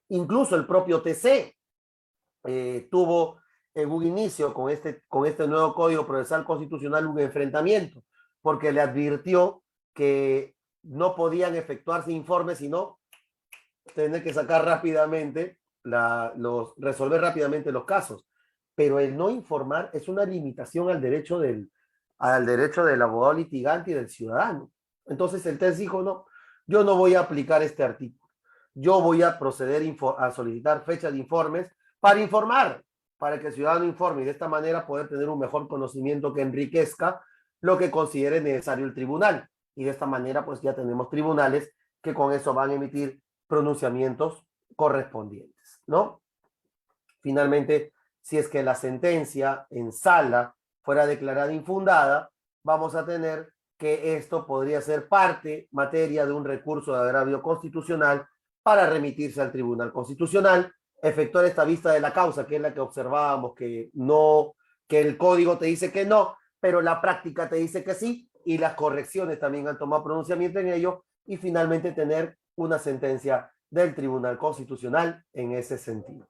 Incluso el propio TC tuvo en un inicio con este nuevo Código Procesal Constitucional un enfrentamiento, porque le advirtió que no podían efectuarse informes, sino tener que sacar rápidamente, resolver rápidamente los casos. Pero el no informar es una limitación al derecho del abogado litigante y del ciudadano. Entonces el TES dijo, no, yo no voy a aplicar este artículo. Yo voy a proceder a solicitar fecha de informes para informar, para que el ciudadano informe y de esta manera poder tener un mejor conocimiento que enriquezca lo que considere necesario el tribunal. Y de esta manera pues ya tenemos tribunales que con eso van a emitir pronunciamientos correspondientes, ¿no? Finalmente, si es que la sentencia en sala fuera declarada infundada, vamos a tener que esto podría ser materia de un recurso de agravio constitucional para remitirse al Tribunal Constitucional, efectuar esta vista de la causa, que es la que observábamos, que el código te dice que no, pero la práctica te dice que sí, y las correcciones también han tomado pronunciamiento en ello, y finalmente tener una sentencia del Tribunal Constitucional en ese sentido.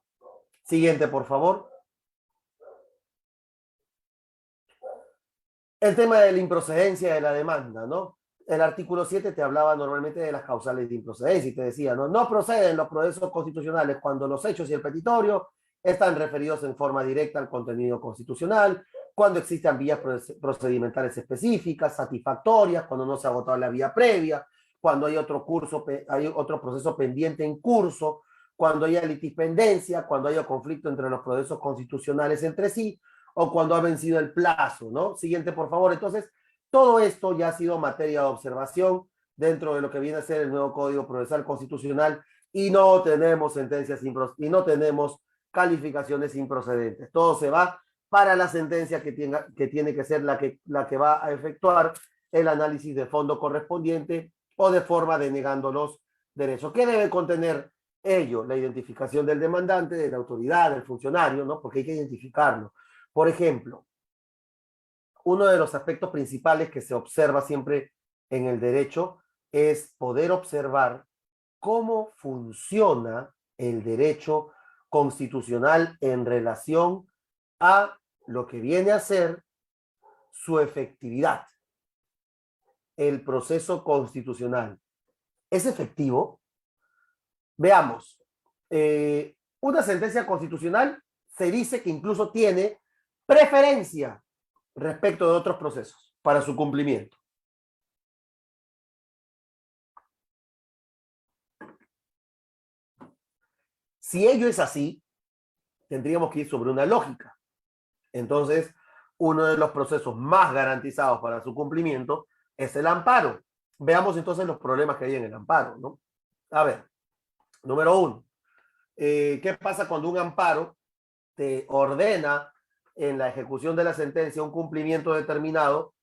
Siguiente, por favor. El tema de la improcedencia de la demanda, ¿no? El artículo 7 te hablaba normalmente de las causales de improcedencia y te decía, ¿no? No proceden los procesos constitucionales cuando los hechos y el petitorio están referidos en forma directa al contenido constitucional, cuando existan vías procedimentales específicas, satisfactorias, cuando no se ha agotado la vía previa, cuando hay otro proceso pendiente en curso, cuando haya litispendencia, cuando haya conflicto entre los procesos constitucionales entre sí, o cuando ha vencido el plazo, ¿no? Siguiente, por favor. Entonces, todo esto ya ha sido materia de observación dentro de lo que viene a ser el nuevo Código Procesal Constitucional y no tenemos y no tenemos calificaciones improcedentes. Todo se va para la sentencia que tiene que ser la que va a efectuar el análisis de fondo correspondiente o de forma denegando los derechos. ¿Qué debe contener ello? La identificación del demandante, de la autoridad, del funcionario, ¿no? Porque hay que identificarlo. Por ejemplo, uno de los aspectos principales que se observa siempre en el derecho es poder observar cómo funciona el derecho constitucional en relación a lo que viene a ser su efectividad. El proceso constitucional es efectivo. Veamos, una sentencia constitucional se dice que incluso tiene preferencia respecto de otros procesos para su cumplimiento. Si ello es así, tendríamos que ir sobre una lógica. Entonces, uno de los procesos más garantizados para su cumplimiento es el amparo. Veamos entonces los problemas que hay en el amparo, ¿no? A ver, número uno, ¿qué pasa cuando un amparo te ordena en la ejecución de la sentencia un cumplimiento determinado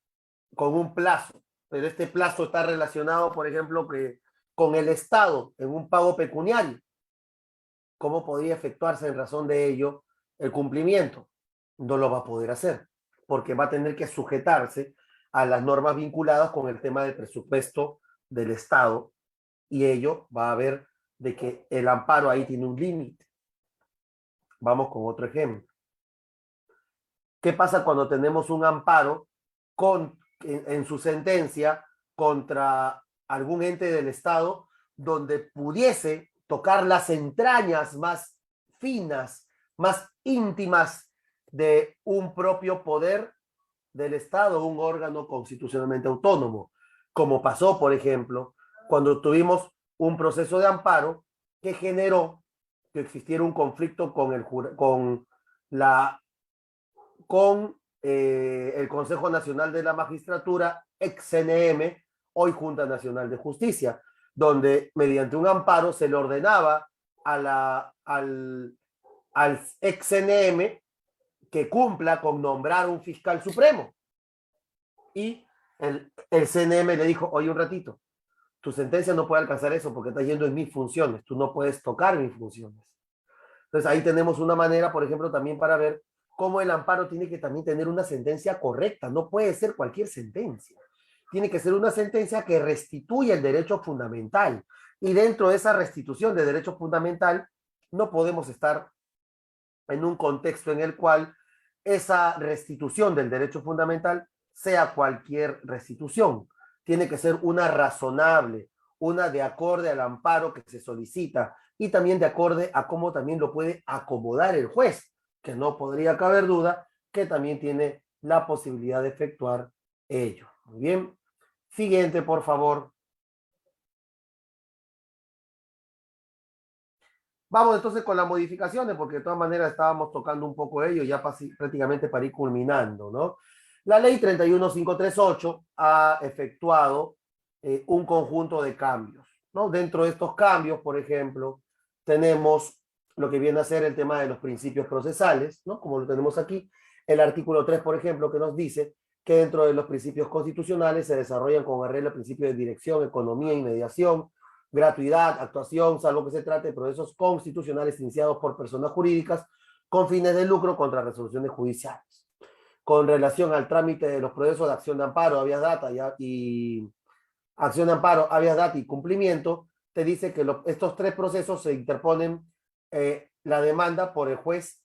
con un plazo? Pero este plazo está relacionado, por ejemplo, con el Estado en un pago pecuniario. ¿Cómo podría efectuarse en razón de ello el cumplimiento? No lo va a poder hacer, porque va a tener que sujetarse a las normas vinculadas con el tema del presupuesto del Estado, y ello va a ver de que el amparo ahí tiene un límite. Vamos con otro ejemplo. ¿Qué pasa cuando tenemos un amparo en su sentencia contra algún ente del Estado donde pudiese tocar las entrañas más finas, más íntimas de un propio poder del Estado, un órgano constitucionalmente autónomo, como pasó, por ejemplo, cuando tuvimos un proceso de amparo que generó que existiera un conflicto con el Consejo Nacional de la Magistratura, ex CNM, hoy Junta Nacional de Justicia, donde mediante un amparo se le ordenaba al ex CNM que cumpla con nombrar un fiscal supremo. Y el CNM le dijo, oye, un ratito, tu sentencia no puede alcanzar eso porque está yendo en mis funciones, tú no puedes tocar mis funciones. Entonces ahí tenemos una manera, por ejemplo, también para ver cómo el amparo tiene que también tener una sentencia correcta, no puede ser cualquier sentencia. Tiene que ser una sentencia que restituya el derecho fundamental. Y dentro de esa restitución de derecho fundamental, no podemos estar en un contexto en el cual esa restitución del derecho fundamental sea cualquier restitución. Tiene que ser una razonable, una de acorde al amparo que se solicita y también de acorde a cómo también lo puede acomodar el juez, que no podría caber duda que también tiene la posibilidad de efectuar ello. Muy bien. Siguiente, por favor. Vamos entonces con las modificaciones, porque de todas maneras estábamos tocando un poco ello ya prácticamente para ir culminando, ¿no? La ley 31538 ha efectuado un conjunto de cambios, ¿no? Dentro de estos cambios, por ejemplo, tenemos lo que viene a ser el tema de los principios procesales, ¿no? Como lo tenemos aquí, el artículo 3, por ejemplo, que nos dice que dentro de los principios constitucionales se desarrollan con arreglo el principio de dirección, economía y mediación, gratuidad, actuación, salvo que se trate de procesos constitucionales iniciados por personas jurídicas con fines de lucro contra resoluciones judiciales. Con relación al trámite de los procesos de acción de amparo, habeas data y acción de amparo, habeas data y cumplimiento, te dice que estos tres procesos se interponen la demanda por el juez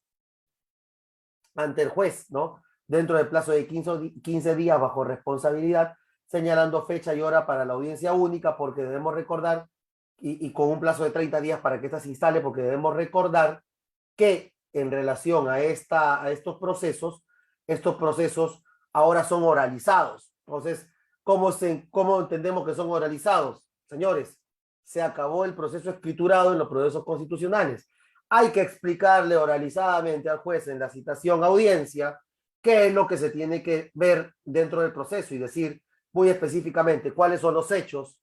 ante el juez, ¿no? Dentro del plazo de 15 días bajo responsabilidad, señalando fecha y hora para la audiencia única, porque debemos recordar, y con un plazo de 30 días para que esta se instale, porque debemos recordar que en relación a estos procesos ahora son oralizados. Entonces, ¿cómo entendemos que son oralizados? Señores, se acabó el proceso escriturado en los procesos constitucionales. Hay que explicarle oralizadamente al juez en la citación audiencia qué es lo que se tiene que ver dentro del proceso y decir muy específicamente cuáles son los hechos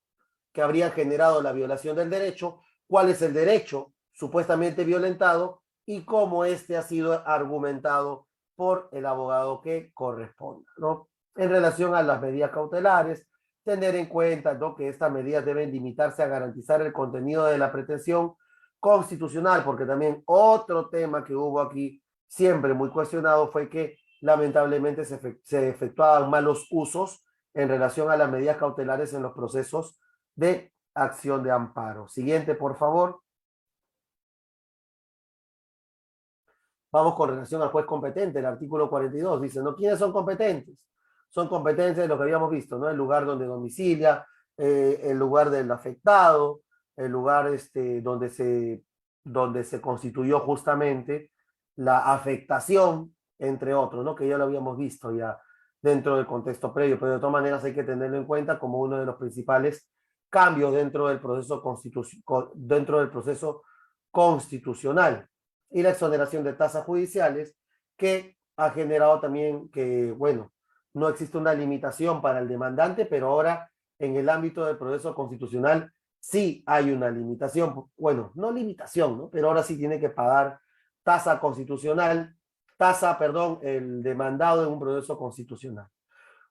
que habría generado la violación del derecho, cuál es el derecho supuestamente violentado y cómo este ha sido argumentado por el abogado que corresponda, ¿no? En relación a las medidas cautelares, tener en cuenta, ¿no?, que estas medidas deben limitarse a garantizar el contenido de la pretensión constitucional, porque también otro tema que hubo aquí siempre muy cuestionado fue que lamentablemente se efectuaban malos usos en relación a las medidas cautelares en los procesos de acción de amparo. Siguiente, por favor. Vamos con relación al juez competente, el artículo 42. Dice, ¿no? ¿Quiénes son competentes? Son competentes de lo que habíamos visto, ¿no? El lugar donde domicilia, el lugar del afectado, el lugar donde se constituyó justamente la afectación, entre otros, ¿no? Que ya lo habíamos visto ya dentro del contexto previo, pero de todas maneras hay que tenerlo en cuenta como uno de los principales cambios dentro del proceso constitucional, y la exoneración de tasas judiciales, que ha generado también que, bueno, no existe una limitación para el demandante, pero ahora en el ámbito del proceso constitucional sí hay una limitación, bueno, no limitación, ¿no? Pero ahora sí tiene que pagar tasa constitucional, perdón, el demandado en un proceso constitucional.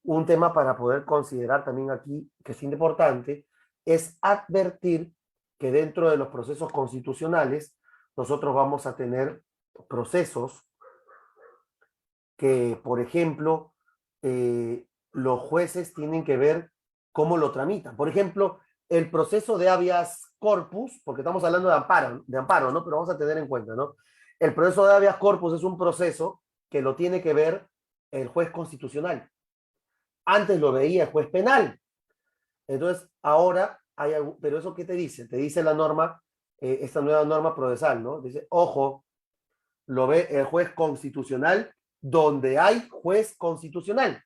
Un tema para poder considerar también aquí, que es importante, es advertir que dentro de los procesos constitucionales nosotros vamos a tener procesos que, por ejemplo, los jueces tienen que ver cómo lo tramitan. Por ejemplo, el proceso de habeas corpus, porque estamos hablando de amparo, ¿no? Pero vamos a tener en cuenta, ¿no? El proceso de habeas corpus es un proceso que lo tiene que ver el juez constitucional. Antes lo veía el juez penal. Entonces, ahora hay algo, pero ¿eso qué te dice? Te dice la norma, esta nueva norma procesal, ¿no? Dice, ojo, lo ve el juez constitucional donde hay juez constitucional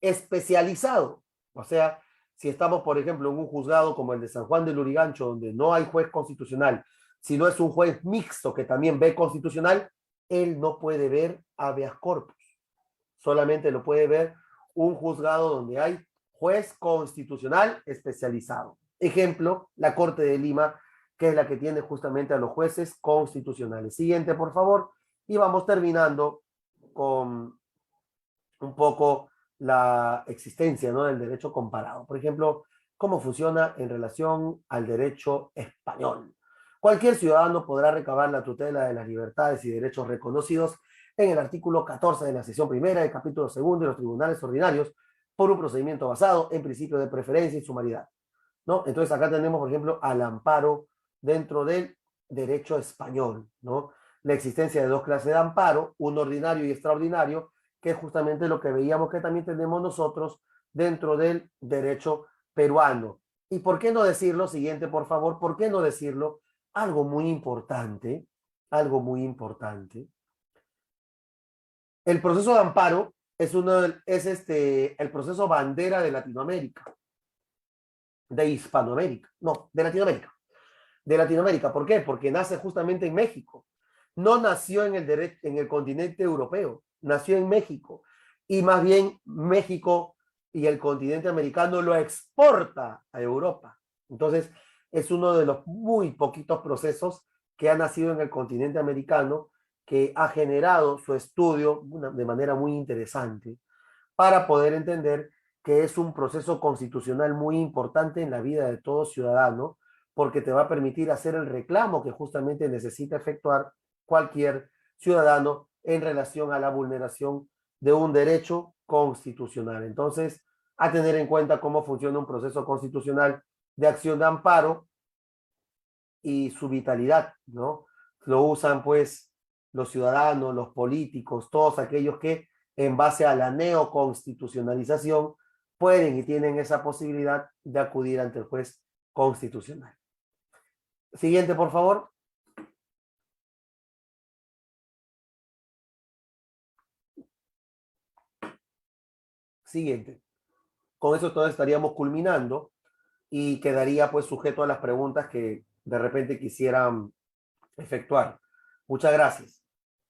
especializado. O sea, si estamos, por ejemplo, en un juzgado como el de San Juan de Lurigancho, donde no hay juez constitucional, si no es un juez mixto que también ve constitucional, él no puede ver habeas corpus. Solamente lo puede ver un juzgado donde hay juez constitucional especializado. Ejemplo, la Corte de Lima, que es la que tiene justamente a los jueces constitucionales. Siguiente, por favor. Y vamos terminando con un poco la existencia, ¿no?, del derecho comparado. Por ejemplo, cómo funciona en relación al derecho español. Cualquier ciudadano podrá recabar la tutela de las libertades y derechos reconocidos en el artículo 14 de la sección primera del capítulo segundo de los tribunales ordinarios por un procedimiento basado en principio de preferencia y sumaridad, ¿no? Entonces acá tenemos, por ejemplo, al amparo dentro del derecho español, ¿no? La existencia de dos clases de amparo, un ordinario y extraordinario, que es justamente lo que veíamos que también tenemos nosotros dentro del derecho peruano. ¿Y por qué no decirlo? Siguiente, por favor, ¿por qué no decirlo? Algo muy importante, algo muy importante. El proceso de amparo el proceso bandera de Latinoamérica, de Hispanoamérica, no, de Latinoamérica. De Latinoamérica, ¿por qué? Porque nace justamente en México. No nació en el continente europeo, nació en México. Y más bien México y el continente americano lo exporta a Europa. Entonces, es uno de los muy poquitos procesos que ha nacido en el continente americano, que ha generado su estudio de manera muy interesante para poder entender que es un proceso constitucional muy importante en la vida de todo ciudadano, porque te va a permitir hacer el reclamo que justamente necesita efectuar cualquier ciudadano en relación a la vulneración de un derecho constitucional. Entonces, a tener en cuenta cómo funciona un proceso constitucional de acción de amparo y su vitalidad, ¿no? Lo usan pues los ciudadanos, los políticos, todos aquellos que en base a la neoconstitucionalización pueden y tienen esa posibilidad de acudir ante el juez constitucional. Siguiente, por favor. Siguiente. Con eso todos estaríamos culminando y quedaría pues sujeto a las preguntas que de repente quisieran efectuar. Muchas gracias.